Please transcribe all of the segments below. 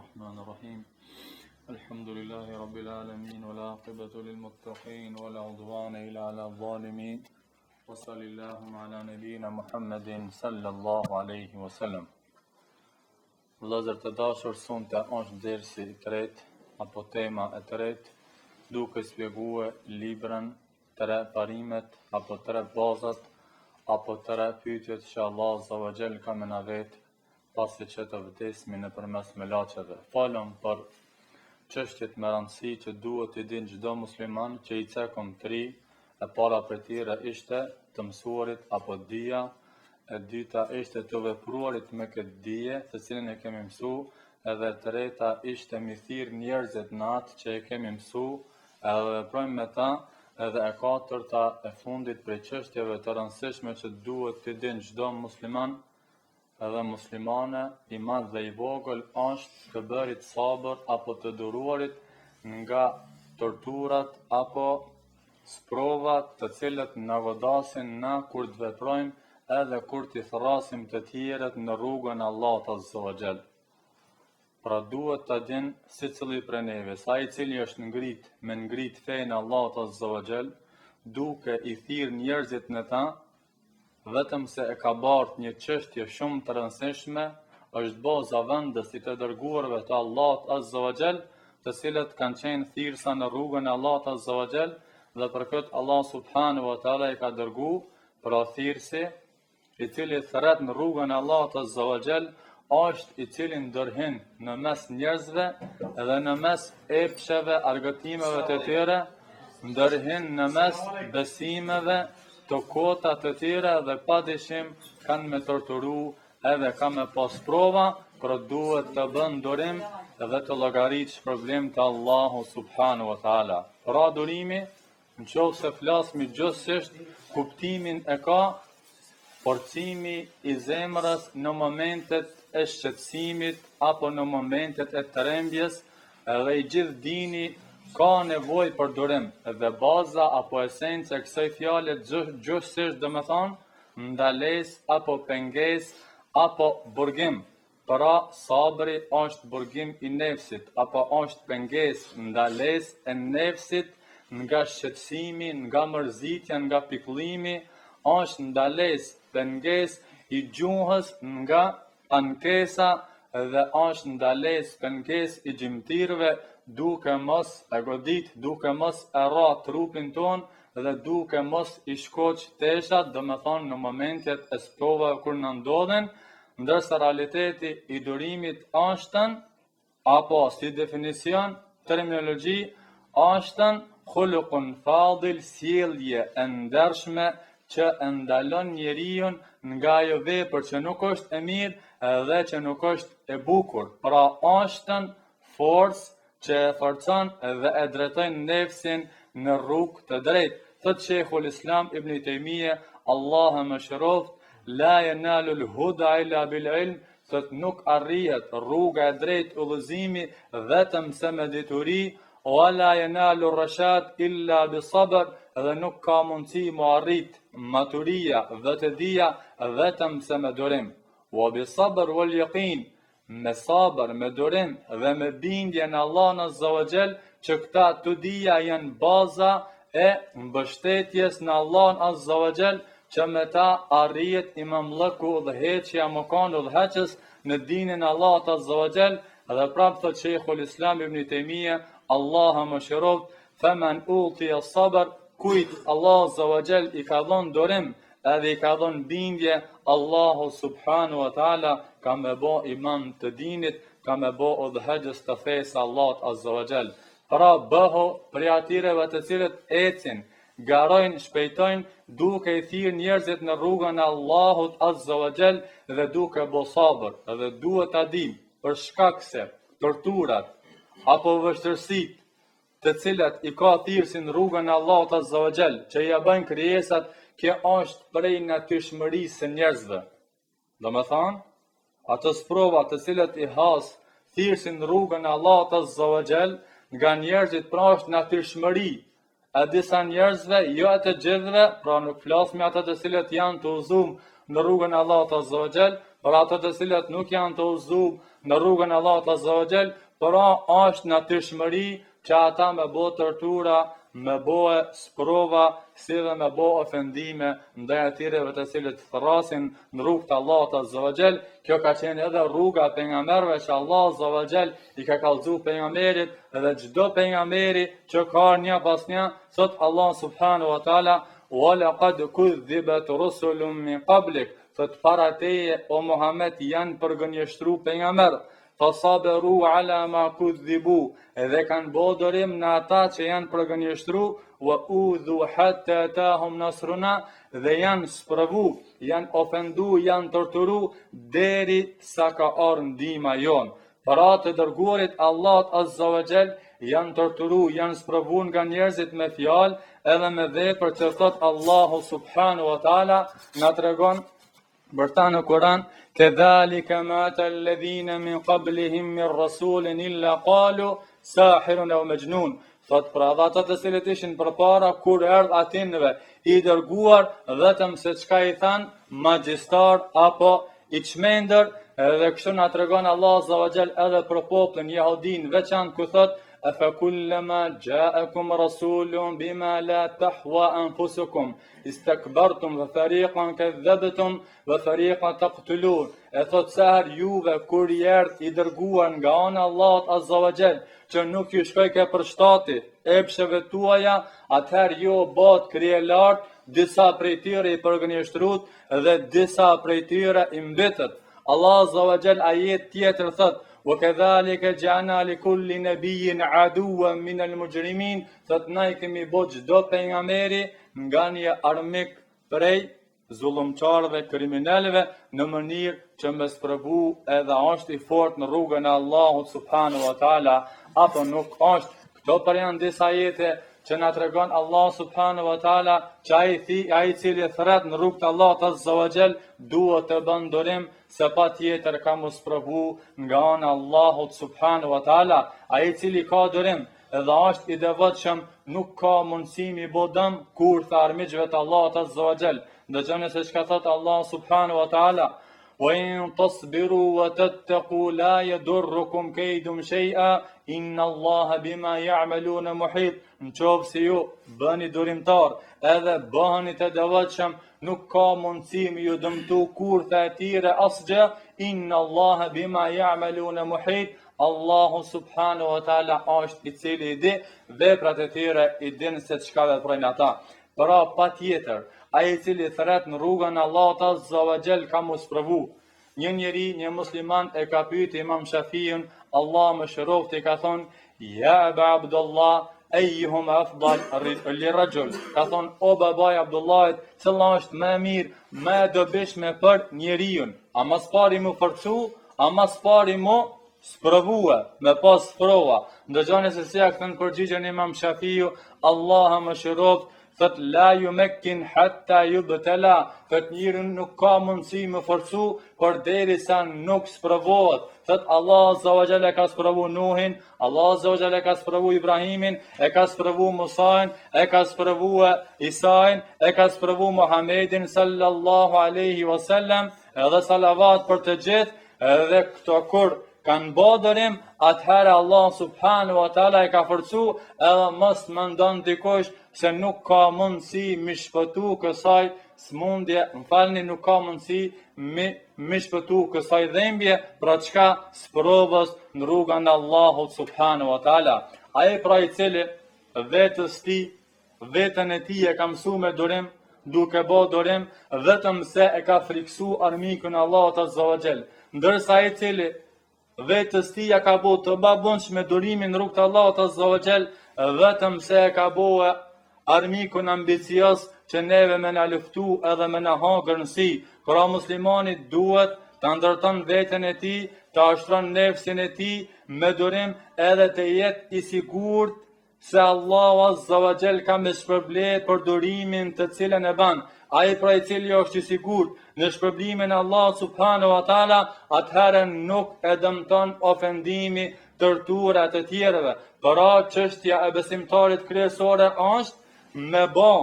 الرحمن الرحيم الحمد لله رب العالمين والعاقبة للمتقين ولا عدوان إلا على الظالمين وصلى اللهم على نبينا محمد صلى الله عليه وسلم. Vëllezër të dashur, sonte është dersi I tretë apo tema e tretë, duke shpjeguar librën 3 parimet apo 3 bazat apo 3 pyetjet që Allah Azza wa Jall ka më na vet pasi që të vdesmi nëpërmes melaçeve. Falem për çështjet me rëndësi që duhet I dinë çdo musliman, që I cekëm 3, e para për tyre ishte të mësuarit apo dija, e dyta ishte të vepruarit me këtë dije, të cilën e kemi mësu, edhe e treta ishte mi thirr njerëzit në atë që e kemi mësu, edhe veprojmë me ta, edhe e katërta e fundit prej çështjeve të rëndësishme që duhet të dinë çdo musliman edhe muslimane, I madh dhe I vogël, është të bërit sabër apo të duruarit nga torturat apo sprovat të cilët na godasin na kur të veprojmë edhe kur të thrasim të tjerët në rrugën e Allahut Azza wa Jall. Pra duhet të dinë secili prej neve, sa I cili është me ngrit fenë Allahut Azza wa Jall, duke I thirr njerëzit në ta, vetëm se e ka bart një çështje shumë të rëndësishme, është baza vendësit të dërguarve të Allahut Azza wa Jall, të cilët kanë qenë thirrsa në rrugën e Allahut Azza wa Jall, dhe për këtë Allah subhanahu wa taala I ka dërgu pra thirrsi, I cili thret në rrugën e Allahut Azza wa Jall, është I cili ndërhin në mes njerëzve edhe në mes epsheve, argëtimeve të tyre, ndërhin në mes besimeve të kota të tjera dhe pa dyshim kanë me torturu edhe kanë me pas prova, por duhet të bën durim dhe të llogaritësh problem të Allahu subhanahu wa taala. Pra durimi, nëse flasmi gjithsesi, kuptimin e ka forcimi I zemrës në momentet e shqetësimit apo në momentet e trembjes, edhe I gjithë dini ka nevojë për durim, dhe baza apo esenca e kësaj fjale gjithsesi do të thonë ndalesë apo pengesë apo burgim. Pra sabri është burgim I nefsit apo është pengesë, ndalesë e nefsit nga shqetësimi, nga mërzitja, nga pikëllimi, është ndalesë, pengesë I gjuhës nga ankesa dhe është ndalesë, pengesë I gjymtyrëve, duke mos e godit, duke mos e ra trupin ton dhe duke mos I shkoq teshat, do me thonë në momentet e sprova kur në ndodhen, ndërsa realiteti I durimit ashtën, apo si definicion, terminologji, ashtën khuluqun fadil, sjellje e ndershme që e ndalon njeriun nga ajo vepër që nuk është e mirë dhe që nuk është e bukur. Pra ashtën forcë që e forcon dhe e drejton nefsin në rrugë të drejtë. Thot Sheikhul Islam Ibn Taymiyah, Allahu më shëroft, la yanalul huda illa bil ilm, thot nuk arrihet rruga e drejtë, udhëzimi vetëm se me dituri, wala yanalu rashad illa bi sabr, dhe nuk ka mundësi mu arrit maturia dhe të dija vetëm se me durim. Wa bi sabr wal yaqin, me sabër, me durim dhe me bindje në Allahun Azza wa Jall, që këta të dija janë baza e mbështetjes në Allahun Azza wa Jall, që me ta arrijet imamllëku dhe heqja mëkanu dhe heqës në dinin Allahut Azza wa Jall, dhe prapë thot Sheikhul Islam Ibn Taymiyah, Allahu më shëroft, faman utiya sabr, kujt Allah Azza wa Jall I ka dhënë durim edhe I ka dhënë bindje, Allahu subhanahu wa taala ka me bo imam të dinit, ka me bo udhëheqës të fesë Allahut Azza wa Jall. Pra bëho prej atireve të cilët ecin, garojnë, shpejtojnë, duke I thirr njerëzit në rrugën e Allahut Azza wa Jall dhe duke bo sabër, dhe duhet ta di për shkak se torturat apo vështirësitë të cilat I ka thirrsin rrugën e Allahut Azza wa Jall, që ja bëjnë krijesat, kjo është prej natyrshmërisë së njerëzve. Do me thonë, atës prova të cilat I has thirrsin rrugën e Allahut Azza wa Jall, nga njerëzit pra është natyrshmëri. E disa njerëzve, jo e të gjithëve, pra nuk flas me ata të cilët janë të udhëzuar në rrugën e Allahut Azza wa Jall, por ata të cilët nuk janë të udhëzuar në rrugën e Allahut Azza wa Jall, pra është natyrshmëri që ata me bo tortura, me bo sprova, si dhe me bo ofendime ndaj atyre të cilët thrasin në rrugë të Allahut Azza wa Jall. Kjo ka qenë edhe rruga e pejgamberëve që Allah Azza wa Jall i ka kallëzu pejgamberit, dhe çdo pejgamberi që ka një pas një, thot Allah subhanahu wa taala: "Wa laqad kudhibat rusulun min qablik", thot para teje o Muhammed janë përgënjeshtru pejgamberë. Fasaberu ala ma kudhibu, edhe kanë bodorim në ata që janë përgënjeshtru, wa udhu hatta atahum nasruna, dhe janë spravu, janë ofendu, janë torturu, deri sa ka ardhur ndihma jon. Para të dërguarit Allahut Azza wa Jall janë torturu, janë spravu nga njerëzit me fjalë edhe me vepër, që thot Allahu subhanahu wa taala na tregon bërta në Kur'an: "Kedhalika ma ata alladhina min qablihim min rasulin illa qalu sahirun aw majnun." Thot pra ata të cilët ishin përpara, kur erdh atinëve i dërguar, vetëm se çka i than, magjistar apo i çmendër. Edhe kështu na tregon Allah Azza wa Jall edhe për popullin jehudin veçantë, ku thot: "Afakullama ja'akum rasulun bima la tahwa anfusukum istakbartum wa fariqan kadhabtum wa fariqan taqtulun." E thot se her juve kur erdh i dërguar nga ana e Allahut Azza wa Jall, që nuk ju shkoj ke për shtati epsheve tuaja, atëherë ju bot krije lart, disa prej tyre i përgënjeshtrut dhe disa prej tyre i mbetët. Allah Azza wa Jall ajet tjetër thot: "Wa kadhalika ja'alna li kulli nabiyyin aduwwan min al-mujrimin", thot na i kemi bë çdo pejgamberi nga një armik prej zullumçarëve, kriminalëve, në mënyrë që me sprovu edhe është i fort në rrugën e Allahut subhanahu wa taala, apo nuk është. Këto për janë disa ajete që na tregon Allah subhanahu wa taala që ai i cili thret në rrugën e Allahut Azza wa Jall duhet të bën durim se pa tjetër ka mos provu nga ana Allahut subhanahu wa taala. Ai i cili ka durim edhe është i devotshëm nuk ka mundësi mi bodëm kur të armiqve të Allahut Azza wa Jall. Dëgjoni se çka thot Allah subhanahu wa taala: "Wa in tasbiru wa tattaqu la yadurrukum kaydum shay'a inna Allaha bima ya'maluna muhit." Nëse si ju bëni durimtar edhe bëheni të devotshëm, nuk ka mundësi mi ju dëmtu kurtha e tyre asgjë. Inna Allaha bima ya'maluna muhit. Allahu subhanahu wa taala është i cili i di veprat e tyre, i din se çka veprojnë ata. Pra pa tjetër, ai i cili thret në rrugën e Allahut Azza wa Jall ka mos provu. Një njeri, një musliman e ka pyet Imam Shafiun, Allah më shëroft, i ka thonë: "Ya Aba Abdullah, ayyuhum afdal lirajul", ka thonë: "O babaj Abdullahit, cilla është më mirë, më e dobishme për njeriun? A mas pari mu forcu, a mas pari mu sprovua, me pas sprova." Ndëgjoni se si ja këthën përgjigjen Imam Shafiu, Allah më shëroft, thët: "La yumekkin hatta yubtala", thët njërin nuk ka mundësi më forcu për deri sa nuk sprovohet. Thët Allah Azza wa Jall e ka sprovu Nuhin, Allah Azza wa Jall e ka sprovu Ibrahimin, e ka sprovu Musain, e ka sprovu Isain, e ka sprovu Muhammedin sallallahu alaihi wasallam, edhe salavat për të gjithë. Edhe këto kur kanë bodërim, atëherë Allah subhanahu wa taala e ka forcu, edhe mos mendon dikush se nuk ka mundësi mi shpëtu kësaj smundje, më falni, nuk ka mundësi mi shpëtu kësaj dhembje, pra çka sprovës në rrugën e Allahut subhanahu wa taala. Ai pra i cili vetën e tij e ka mësuar me durim, duke bë durim, vetëm se e ka friksu armikun Allahut Azza wa Jall, ndërsa ai i cili vetës tij ja ka bë të babunsh me durimin në rrugën e Allahut Azza wa Jall, vetëm se e ka bë armikun ambicios që neve me na luftu edhe me na hangër në si. Pra muslimani duhet të ndërton veten e tij, të ashtron nefsin e tij me durim, edhe të jetë i sigurt se Allahu Azza wa Jall ka me shpërblet për durimin të cilën e ban. Ai pra i cili është i sigurt në shpërblimin e Allahut subhanahu wa taala, atëherë nuk e dëmton ofendimi, tortura të tjerëve. Pra çështja e besimtarit kryesore është me bë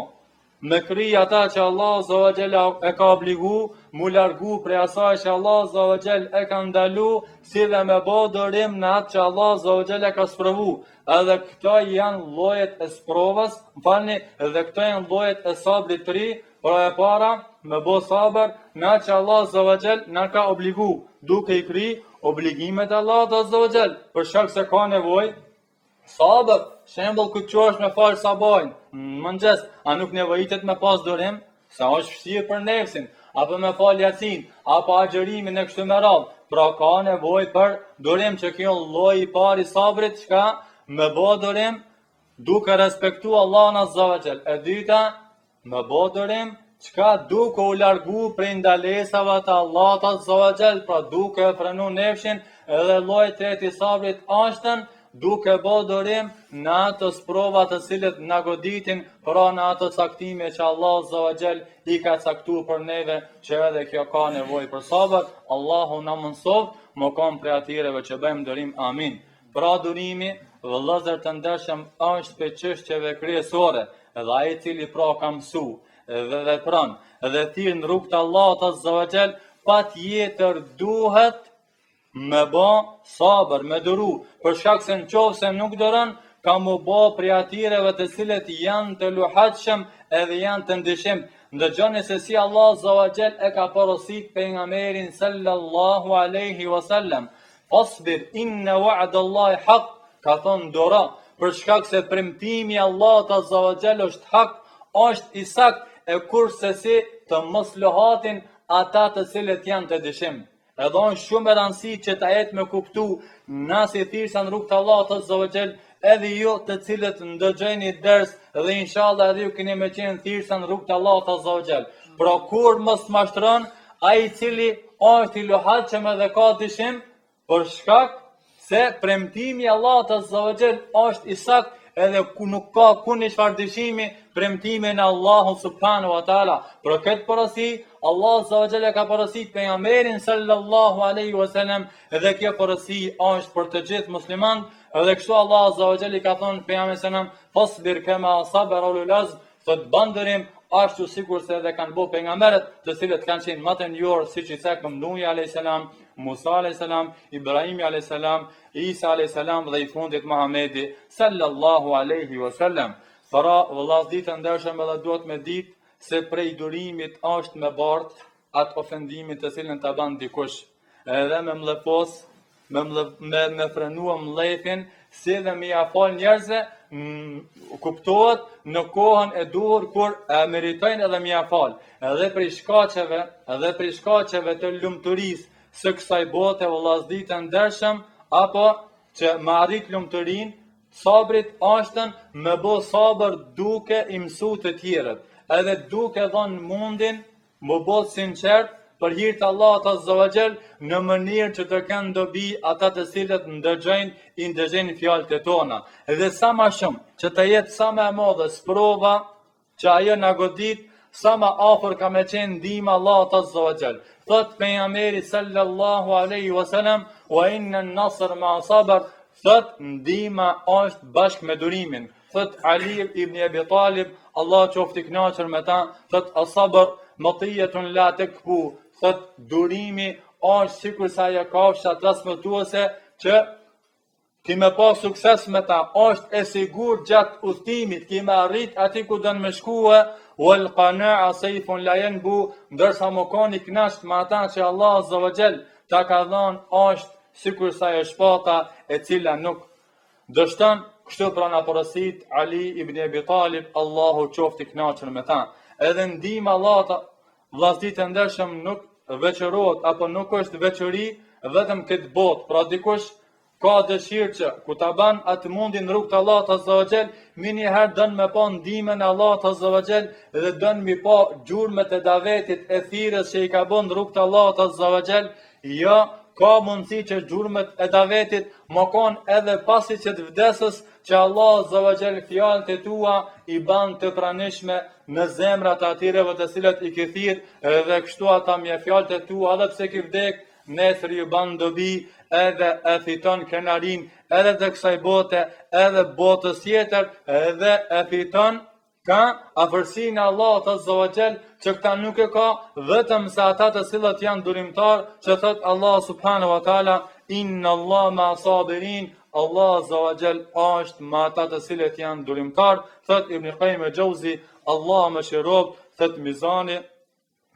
me kri ata që Allah Azza wa Jalla e ka obligu, mu largu prej asaj që Allah Azza wa Jalla e ka ndalu, si dhe me bë dorim në atë që Allah Azza wa Jalla ka sprovu. Edhe këto janë llojet e sprovës, edhe këto janë llojet e sabrit të ri, pra e para me bë sabër në atë që Allah Azza wa Jalla na ka obligu, duke i kri obligimet e Allahut Azza wa Jalla, për shkak se ka nevojë sabër. Shembull, kur qosh me fal sabajin, mëngjes, a nuk nevojitet me pas dorim, sa është vështirë për nefsin, apo me fal Yasin, apo agjërimin e kështu me radhë. Pra ka nevojë për dorim, që kjo lloji i parë i sabrit, çka me bë dorim duke respektu Allahun Azza wa Jall. E dyta, me bë dorim çka duke u largu prej ndalesave të Allahut Azza wa Jall, pra duke frenu nefshin. Edhe lloji i tretë i sabrit është duke bë dorim në ato sprova të cilët na goditin, pra në ato caktime që Allah Azza wa Jall i ka caktuar për neve, që edhe kjo ka nevojë për sabër. Allahu na mëson, më kam prej atyre që bëjmë dorim. Amin. Pra durimi, vëllezër të ndershëm, është për çështjeve kryesore, edhe ai i cili pra ka mësu dhe vepron dhe thirr në rrugt të Allahut Azza wa Jall, patjetër duhet me bë sabër, me duru, për shkak se nëse nuk doron, ka mu bë prej atireve të cilët janë të luhatshëm edhe janë të ndëshim. Ndëgjoni se si Allah Azza wa Jall e ka porosit pejgamberin sallallahu alaihi wasallam. Fasbir inna wa'dallahi haq, ka thonë dora, për shkak se premtimi i Allahut Azza wa Jall është hak, është i sakt, e kurse si të mos lohatin ata të cilët janë të dëshim. Edhe është shumë e rëndësishme që ta jetë me kuptu, na si thirrsa në rrugt të Allahut Azza wa Jall, edhe ju të cilët ndëgjoni ders dhe inshallah edhe ju keni me qenë thirrsa në rrugt të Allahut Azza wa Jall. Pra kur mos mashtron ai i cili është i lohatshëm edhe ka dëshim, për shkak se premtimi i Allahut Azza wa Jall është i sakt, edhe nuk ka kuni çfarë dëshimi premtimin e Allahut subhanahu wa taala. Për këtë porosi Allah Azza wa Jalla ka porosit pejgamberin sallallahu alaihi wasallam, edhe kjo porosi është për të gjithë muslimanët. Edhe kështu Allah Azza wa Jalla ka thonë pejgamberit sallam, fasbir kama sabara ulul azm, thot bandërim ashtu sikur se edhe kanë bërë pejgamberët, të cilët kanë qenë më të njohur, siç i thekëm Nuhi alayhis salam, Musa alayhis salam, Ibrahim alayhis salam, Isa alayhis salam dhe i fundit Muhamedi sallallahu alaihi wasallam. Para vëllazë të ndershëm, edhe duhet me ditë se prej durimit është me bart atë ofendimit të cilën ta bën dikush, edhe me mlepos, me frenua mlepin, si dhe me ja fal njerëzve, kuptohet në kohën e duhur kur meritojnë edhe me ja fal. Edhe prej shkaqeve të lumturisë së kësaj bote, vëllazë të ndershëm, apo që me arrit lumturinë, sabrit është me bë sabër duke i mësu të tjerët, edhe duke dhënë mundin më bë sinqert për hir të Allahut Azza wa Jall, në mënyrë që të kenë dobi ata të cilët ndëgjojnë fjalët e tona. Edhe sa më shumë që të jetë sa më e madhe sprova që ajo na godit, sa më afër ka me qenë ndihma Allahut Azza wa Jall. Thot pejgamberi sallallahu alaihi wasallam, wa inna an-nasr ma'a sabr, thot ndihma është bashkë me durimin. Thot Ali ibn Abi Talib, Allah qoftë i kënaqur me ta, thot as-sabr matiyatun la takbu, thot durimi është sikur sa ajo kafsha transmetuese që ti me pa sukses me ta, është e sigurt gjatë udhëtimit, ti me arrit aty ku do të më shkuë, wal qana'a sayfun la yanbu, ndërsa më kanë i kënaqur me ata që Allah Azza wa Jall ta ka dhënë, është sikur sa ajo shpata e cila nuk dështon. Kështu pra na porosit Ali ibn Abi Talib, Allahu qoftë i kënaqur me ta. Edhe ndihma Allahut, vllazërit e ndershëm, nuk veçorohet apo nuk është veçori vetëm këtë botë. Pra dikush ka dëshirë që ku ta ban atë mundin në rrugt të Allahut Azza wa Jall, njëherë dën me pa ndihmën e Allahut Azza wa Jall dhe dën mi pa gjurmët e davetit e thirrjes që i ka bën në rrugt të Allahut Azza wa Jall. Jo, ka mundësi që gjurmët e davetit më kanë edhe pasi që të vdesës, që Allah Azza wa Jall fjalët e tua i ban të pranishme në zemrat atireve të cilët i ke thirr, edhe kështu ata me fjalët e tua, edhe pse ke vdek, nesër ju ban dobi, edhe e fiton krenarin, edhe të kësaj bote, edhe botës tjetër, edhe e fiton ka afërsinë e Allahut Azza wa Jall, që këta nuk e ka vetëm se ata të cilët janë durimtar, që thot Allah subhanahu wa taala inna Allah ma sabirin, Allah Azza wa Jall është me ata të cilët janë durimtar. Thot Ibn Qayyim el-Jauzi, Allah më shirov, thot mizani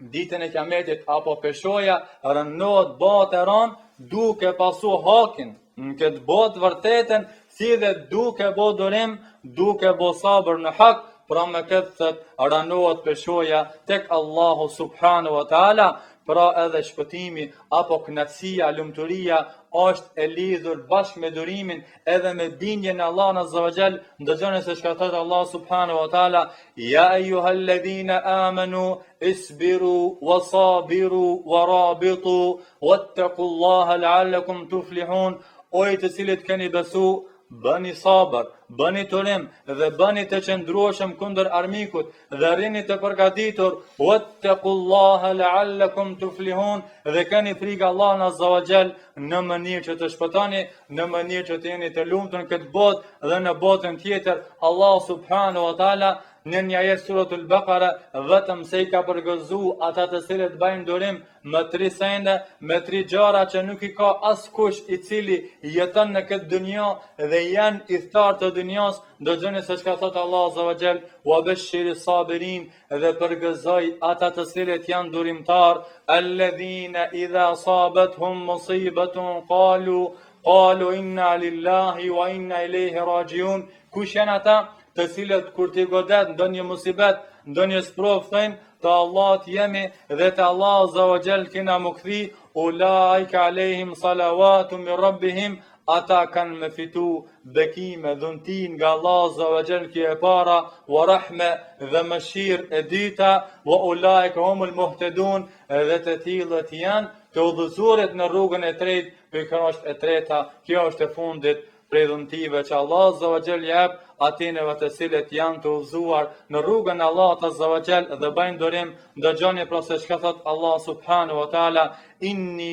ditën e Kiametit apo peshoja rënohet botë e ran duke pasu hakin në këtë botë vërtetën, si dhe duke bo durim, duke bo sabër në hak. Pra me këtë thët ranohet peshoja tek Allahu subhanahu wa taala. Pra edhe shpëtimi apo kënaqësia, lumturia është e lidhur bashkë me durimin edhe me bindjen e Allahut azza wa jall. Ndëgjoni se çka thot Allah subhanahu wa taala, ya ayyuhalladhina amanu isbiru wasabiru warabitu wattaqullaha la'allakum tuflihun. O të cilët keni besu, bëni sabër, bëni turim dhe bëni të qëndrueshëm kundër armikut dhe rini të përgatitur, wattaqullaha la'allakum tuflihun, dhe keni frikë Allahun azza wa jall në mënyrë që të shpëtoni, në mënyrë që të jeni të lumtur në këtë botë dhe në botën tjetër. Allah subhanahu wa taala në një ajet suratul Baqara vetëm se i ka përgëzu ata të cilët bëjnë durim me 3 sende, me 3 gjëra që nuk i ka askush i cili jeton në këtë dunjë dhe janë i thtarë të dunjës. Dëgjoni se çka thot Allah azza wa jall, wa bashshiri sabirin, dhe përgëzoj ata të cilët janë durimtar, alladhina idha asabathum musibatun qalu inna lillahi wa inna ilayhi rajiun. Kush janë ata të cilët kur t'i godet ndonjë musibet, ndonjë sprov, thënë të Allahut jemi dhe të Allah azza wa jall kena më kthi, ulaika alehim salawatu min rabbihim, ata kanë me fitu bekime, dhuntin nga Allah azza wa jall ki e para, wa rahme dhe mëshirë e dyta, wa ulaika humul muhtedun, dhe të tillët janë të udhëzuarit në rrugën e tretë. Kjo është e treta, kjo është e fundit prej dhuntive që Allah azza wa jall jep atinëve të cilët janë të udhëzuar në rrugën e Allahut azza wa jall dhe bëjnë durim. Dëgjoni pra se çka thot Allah subhanahu wa taala, inni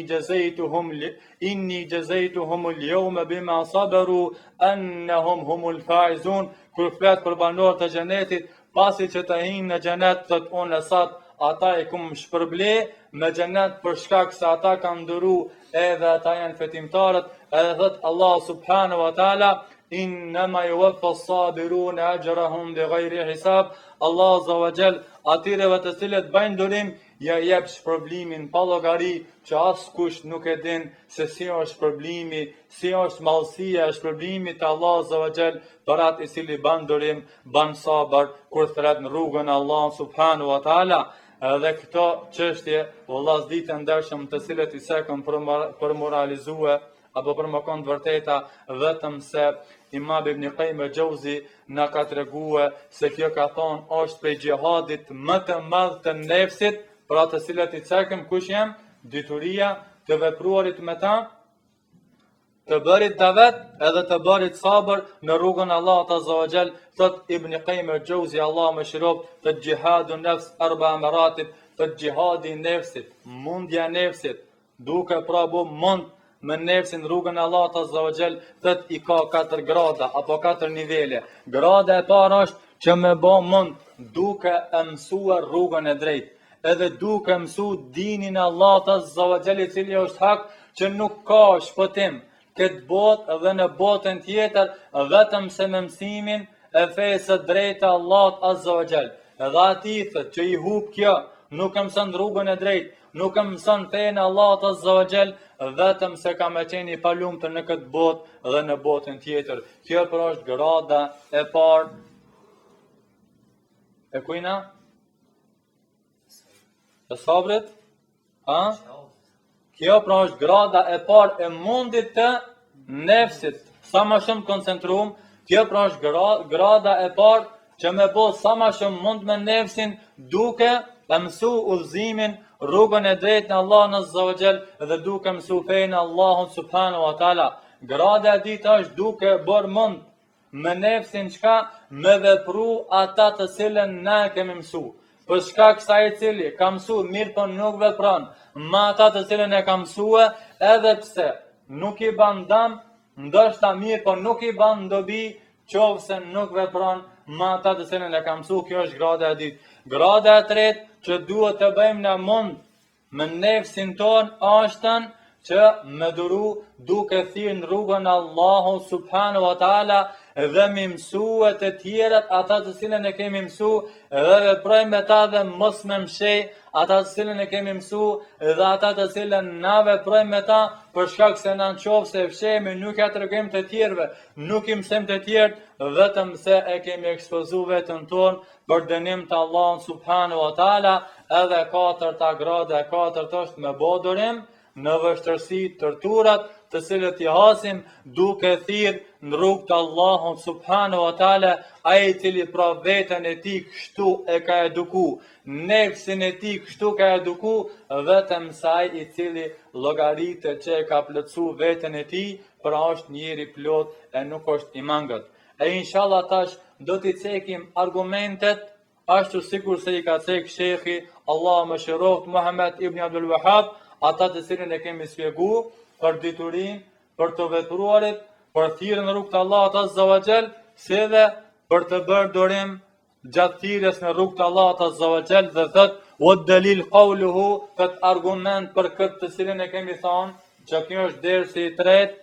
jazaytuhum al-yawma bima sabaru annahum humul faizun. Kur flet për banorët e xhenetit, pasi që të hinë në xhenet, thot unë sot ata i kum shpërble me xhenet për shkak se ata kanë nduru edhe ata janë fetimtarët. Edhe thot Allah subhanahu wa taala, innama yuwaffa as-sabiruna ajrahum bighayri hisab. Allah azza wa jall atyre të cilët bëjnë durim ja jep shpërblimin pa llogari, që askush nuk e din se si është shpërblimi, si është mallësia e shpërblimit të Allah azza wa jall për atë i cili bën durim, bën sabër kur thret në rrugën e Allahut subhanahu wa taala. Dhe këto çështje vëllaz ditë ndershëm të cilët i sekëm për moralizue apo për më konë vërteta, vetëm se Imam Ibn Qayyim el-Jauzi na ka treguar se kjo ka thonë është prej xhihadit më të madh të nefsit, për atë të cilët i cekëm kush janë, dituria të vepruarit me ta, të bërit davet edhe të bërit sabër në rrugën e Allahut azza wa jall. Thot Ibn Qayyim el-Jauzi, Allah më shirov, thot jihadu nafs arba maratib, thot jihadi nefsit, mundja nefsit, duke pra bu mund me nefsin rrugën e Allahut azza wa jall, thot i ka 4 grada apo 4 nivele. Grada e parë është që me bë mund duke mësuar rrugën e drejtë, edhe duke mësu dinin e Allahut azza wa jall, i cili është hak, që nuk ka shpëtim këtë botë dhe në botën tjetër vetëm se me mësimin e fesë së drejtë e Allahut azza wa jall. Edhe ati thot që i hub kjo, nuk e mëson rrugën e drejtë, nuk e mëson fenë e Allahut azza wa jall, vetëm se ka me qenë i palumtur në këtë botë dhe në botën tjetër. Kjo pra është grada e parë e kujna? E sabrit? Kjo pra është grada e parë e mundit të nefsit. Sa më shumë koncentrum, kjo pra është grada e parë që me bo sa më shumë mund me nefsin duke e mësu udhëzimin, rrugën e drejtë në Allahun azza wa jall dhe duke mësu fenë Allahun subhanahu wa taala. Grada e dytë është duke bërë mund me nefsin çka me vepru ata të cilën na kemi mësu. Për shkak se ai i cili ka mësu mirë po nuk vepron me ata të cilën e ka mësue, edhe pse nuk i ban dëm, ndoshta mirë po nuk i ban dobi, qofse nuk vepron me ata të cilën e ka mësuar. Kjo është grada e dytë. Grada e tretë që duhet të bëjmë në mund me nefsin ton është që me duru duke thirrë në rrugën e Allahut subhanahu wa taala dhe me mësue të tjerët ata të cilën e kemi mësu dhe veprojmë me ta dhe mos me mshej ata të cilën e kemi mësu dhe ata të cilën na veprojmë me ta për shkak se na nëse fshehemi nuk ja tregojmë të tjerëve, nuk i mësojmë të tjerët, vetëm se e kemi ekspozuar veten tonë për dënim të Allahut subhanahu wa taala. Edhe katërta grada e katërt është me bodurim në vështërsi, torturat, të cilët i hasim duke thirrë në rrugë të Allahut subhanahu wa taala, ai i cili pra veten e tij kështu e ka eduku, nefsin e tij kështu ka eduku, vetëm sa ai i cili llogaritet që e ka plotësuar veten e tij, pra është njeri plot e nuk është i mangët. E inshallah tash do t'i cekim argumentet ashtu sikur se i ka cek shekhi Allah më shëroft Muhammed ibn Abdul Wahhab, ata të cilën e kemi shpjeguar për diturin, për të vepruarit, për thirrjen në rrugë të Allahut azza wa jall, si dhe për të bërë durim gjatë thirrjes në rrugë të Allahut azza wa jall, dhe thot wa dalil qawluhu, thot argument për këtë të cilën e kemi thënë, që kjo është dersi i tretë,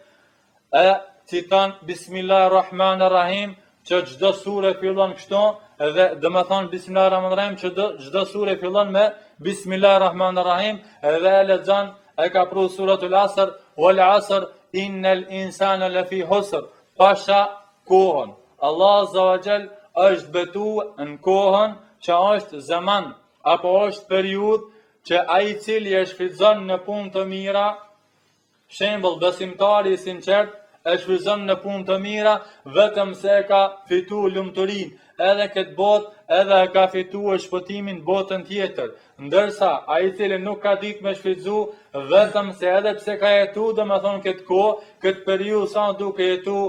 e citon Bismillahirrahmanirrahim, që çdo sure fillon kështu, edhe do të thonë Bismillahirrahmanirrahim, që çdo sure fillon me Bismillahirrahmanirrahim, edhe e lexon. E ka pru suratul Asr, wal asr, innal insana lafi husr, pasha kohën. Allah azza wa jall është betu në kohën që është zaman, apo është periudhë që ai i cili e shfrytëzon në punë të mira, shembull besimtari i sinqert e shfrytëzon në punë të mira, vetëm se e ka fituar lumturinë edhe këtë botë, edhe e ka fituar shpëtimin botën tjetër. Ndërsa ai i cili nuk ka ditë me shfrytëzu, vetëm se edhe pse ka jetu, domethënë këtë kohë, këtë periudhë sa duke jetu,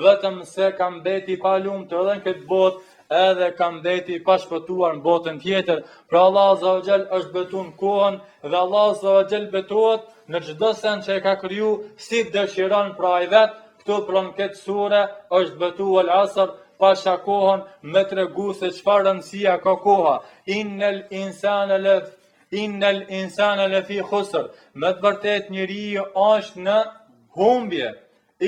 vetëm se ka mbeti pa lumtur edhe në këtë botë, edhe ka mbeti pa shpëtuar në botën tjetër. Pra Allah azza wa jall është betuar në kohën, dhe Allah azza wa jall betohet në çdo sen që e ka kriju si dëshiron pra ai vet. Këtu pranë këtë sure është betuar al-asr, pasha kohën me tregu se çfarë rëndësia ka koha. Innal insana lafi khusr, me të vërtet njeriu është në humbje,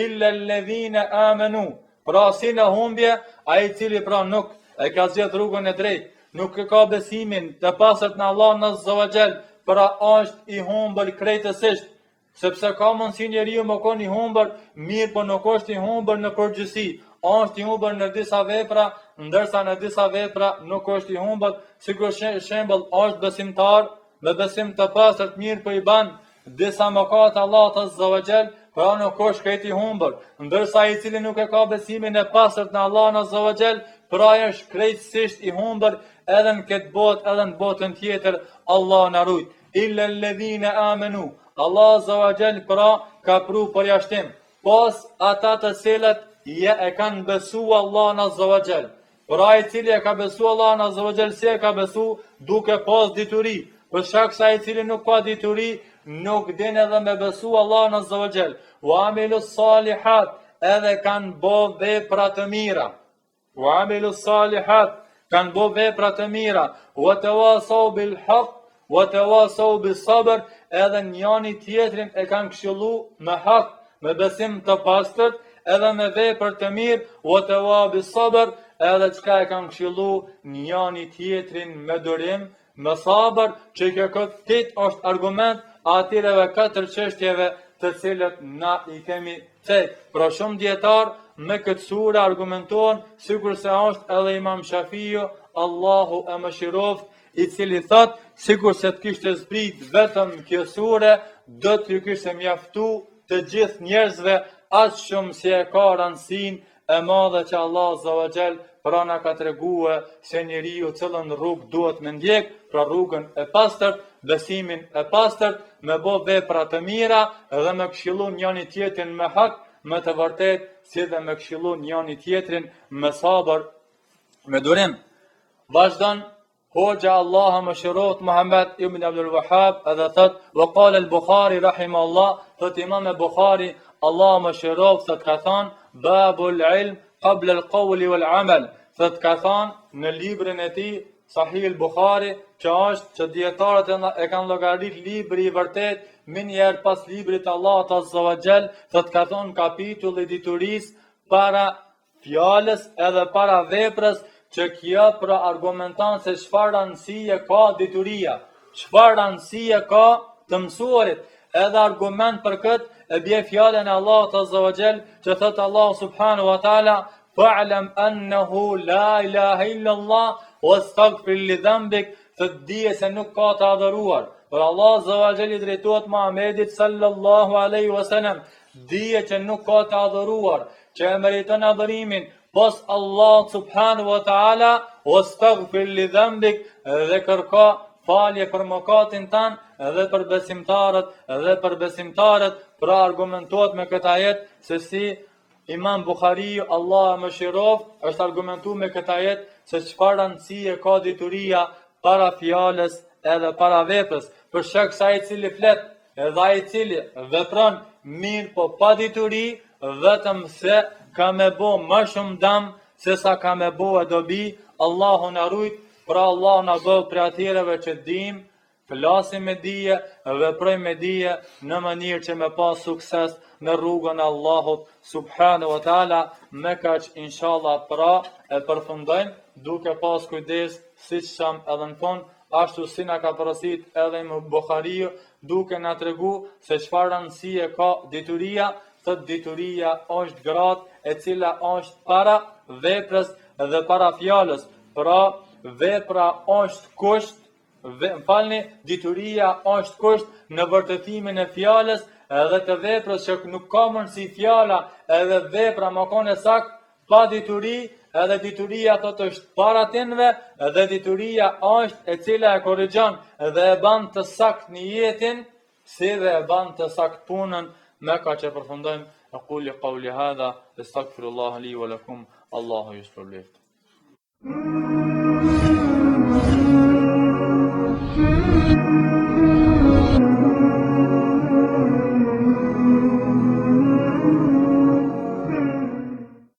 illa alladhina amanu, pra si në humbje, ai i cili pra nuk e ka zgjedhur rrugën e drejtë, nuk e ka besimin të pastërt në Allah azza wa jall, pra është i humbur krejtësisht, sepse ka mundësi njeriu më kon i humbur, mirë po nuk është i humbur në përgjithësi, është i humbur në disa vepra, ndërsa në disa vepra nuk është i humbur, sikur shembull është besimtar, me besim të pastërt mirë po i bën disa mëkate Allahut azza wa jall, pra nuk është krejt i humbur, ndërsa ai i cili nuk e ka besimin e pastërt në Allahun azza wa jall, pra është krejtësisht i humbur edhe në këtë botë, edhe në botën tjetër. Allah na ruaj. Illa alladhina amanu, Allah azza wa jall pra ka pru përjashtim, pas ata të cilët e kanë besu Allahun azza wa jall. Pra ai i cili e ka besu Allahun azza wa jall, si e ka besu duke pas dituri, për shkak se ai i cili nuk ka dituri, nuk din edhe me besu Allahun azza wa jall. Wa amilus salihat, edhe kanë bo vepra të mira. Wa amilus salihat, kanë bo vepra të mira. Wa tawasau bil haq, wa tawasau bis sabr, edhe njëri tjetrin e kanë këshillu me hak, me besim të pastërt, edhe me vepër të mirë, wa tawa bis sabr, edhe çka e kanë këshillu njëri tjetrin me durim, me sabër, që këtë është argument atireve katër çështjeve të cilët na i kemi cek. Pra shumë dietar me këtë sure argumentojnë, sikur se është edhe Imam Shafiu, Allahu e mëshiroft, i cili thot, sikur se të kishte zbrit vetëm kjo sure, do t'ju kishte mjaftu të gjithë njerëzve, aq shumë si e ka rëndësinë e madhe që Allah azza wa jall pra na ka treguar se njeriu cëllën rrugë duhet me ndjek, pra rrugën e pastërt, besimin e pastërt, me bë vepra të mira dhe me këshillu njëri tjetrin me hak, me të vërtet, si dhe me këshillu njëri tjetrin me sabër, me durim. Vazhdon Hoxha Allah më shëroft Muhammed ibn Abdul Wahhab edhe thot, wa qala al-Bukhari rahimahullah, thot Imam Bukhari Allah më shëroft, thot ka thënë, babul ilm qabla al-qawli wal-amal. Thot ka thënë në librin e tij Sahih al-Bukhari, që dietarët e kanë llogarit libri i vërtet, minjëherë pas librit të Allahut Azza wa Jall, thot ka thënë kapitulli i diturisë para fjalës edhe para veprës, që kjo pra argumenton se çfarë rëndësie ka dituria, çfarë rëndësie ka të mësuarit. Edhe argument për këtë e bie fjalën e Allahut Azza wa Jall, që thot Allah subhanahu wa taala: "Fa'lam annahu la ilaha illa Allah wastaghfir li dhanbik", të dije se nuk ka të adhuruar por Allah Azza wa Jall i drejtohet Muhamedit sallallahu alaihi wasallam, dije që nuk ka të adhuruar, që e meriton adhurimin pos Allah subhanahu wa taala, wastaghfir li dhanbik, dhe kërko falje për mëkatin tan, edhe për besimtarët, pra argumentohet me këtë ajet se si Imam Bukhariu, Allah e mëshiroft, është argumentuar me këtë ajet se çfarë rëndësie ka dituria para fjalës edhe para veprës, për shkak se ai i cili flet edhe ai i cili vepron mirë po pa dituri, vetëm se ka me bo më shumë dëm se sa ka me bo e dobi. Allahu na rujt, pra Allah na bëj për atyre që dim, flasim me dije, veprojmë me dije në mënyrë që me pas sukses në rrugën e Allahut subhanahu wa taala. Me kaq inshallah pra e përfundojmë duke pas kujdes, siç tham edhe në fund, ashtu si na ka porosit edhe Imam Bukhariu, duke na tregu se çfarë rëndësie ka dituria. Thot dituria është gradë e cila është para veprës dhe para fjalës. Pra vepra është kusht, dituria është kusht në vërtetimin e fjalës edhe të veprës, që nuk ka mundësi fjala edhe vepra më kone sakt pa dituri, edhe dituria thot është para tinve, edhe dituria është e cila e korrigjon dhe e ban të sakt niyetin, si dhe e ban të sakt punën. Me ka që përfundojmë, aquli qawli hadha, astaghfirullah li wa lakum, Allahu ju shpërblet.